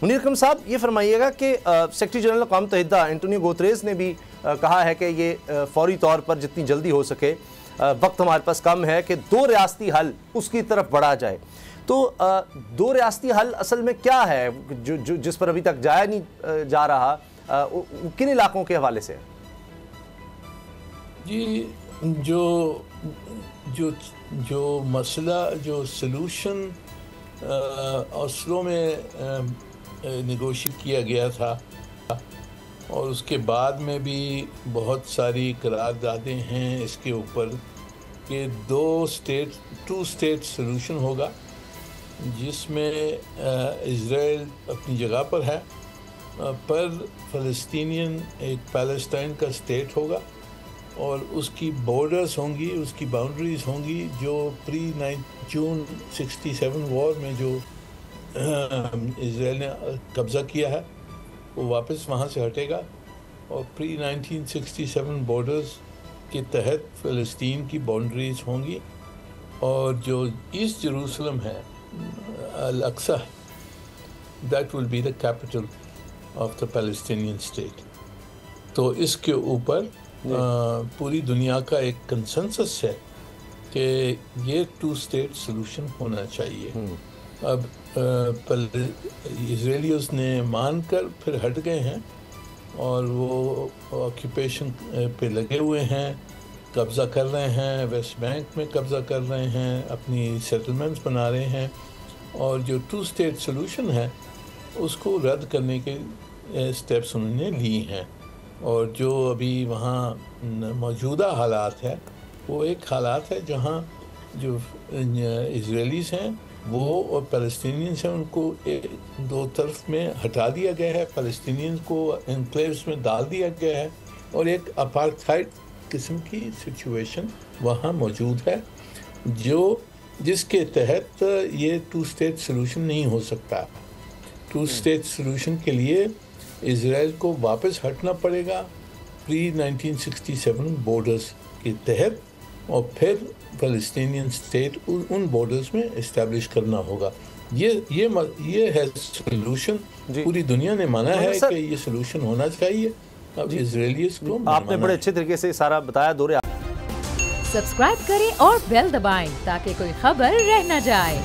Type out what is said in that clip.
منیر اکرم صاحب یہ فرمائیے گا کہ سیکرٹری جنرل اقوام متحدہ انٹونیو گوتریز نے بھی کہا ہے کہ یہ فوری طور پر جتنی جلدی ہو سکے، وقت ہمارے پاس کم ہے کہ دو ریاستی حل اس کی طرف بڑھا جائے۔ تو دو ریاستی حل اصل میں کیا ہے جس پر ابھی تک جایا نہیں جا رہا، کن علاقوں کے حوالے سے؟ جی جو مسئلہ جو سلوشن اوسلو میں نیگوشیٹ کیا گیا تھا اور اس کے بعد میں بھی بہت ساری قراردادیں ہیں اس کے اوپر کہ ٹو اسٹیٹ سلوشن ہوگا، جس میں اسرائیل اپنی جگہ پر ہے، پر فلسطینین ایک پیلسٹائن کا اسٹیٹ ہوگا اور اس کی بارڈرز ہوں گی، اس کی باؤنڈریز ہوں گی جو جون 67 وار میں جو اسرائیل نے قبضہ کیا ہے وہ واپس وہاں سے ہٹے گا، اور 1967 بارڈرز کے تحت فلسطین کی باؤنڈریز ہوں گی، اور جو ایسٹ جروسلم ہے الاقصی، that will be the capital of the Palestinian state. تو اس کے اوپر پوری دنیا کا ایک کنسنسس ہے کہ یہ ٹو اسٹیٹ سلوشن ہونا چاہیے۔ اب اسرائیلیز نے مان کر پھر ہٹ گئے ہیں اور وہ آکیوپیشن پہ لگے ہوئے ہیں، قبضہ کر رہے ہیں، ویسٹ بینک میں قبضہ کر رہے ہیں، اپنی سیٹلمنٹس بنا رہے ہیں، اور جو ٹو اسٹیٹ سلوشن ہے اس کو رد کرنے کے اسٹیپس انہوں نے لیے ہیں۔ اور جو ابھی وہاں موجودہ حالات ہے وہ ایک حالات ہے جہاں جو اسرائیلیز ہیں وہ اور پیلسٹینینز ہیں ان کو دو طرف میں ہٹا دیا گیا ہے، پیلسٹینینز کو انکلیوز میں ڈال دیا گیا ہے، اور ایک اپارتھائڈ قسم کی سچویشن وہاں موجود ہے جس کے تحت یہ ٹو اسٹیٹ سلوشن نہیں ہو سکتا۔ ٹو اسٹیٹ سلوشن کے لیے اسرائیل کو واپس ہٹنا پڑے گا pre-1967 بارڈرز کے تحت، اور پھر فلسطینین اسٹیٹ ان بارڈرز میں اسٹیبلش کرنا ہوگا۔ یہ ہے سلوشن، پوری دنیا نے مانا ہے کہ یہ سلوشن ہونا چاہیے۔ اب اسرائیلیز کو آپ نے بڑے اچھے طریقے سے سارا بتایا۔ سبسکرائب کریں اور بیل دبائیں تاکہ کوئی خبر رہ نہ جائے۔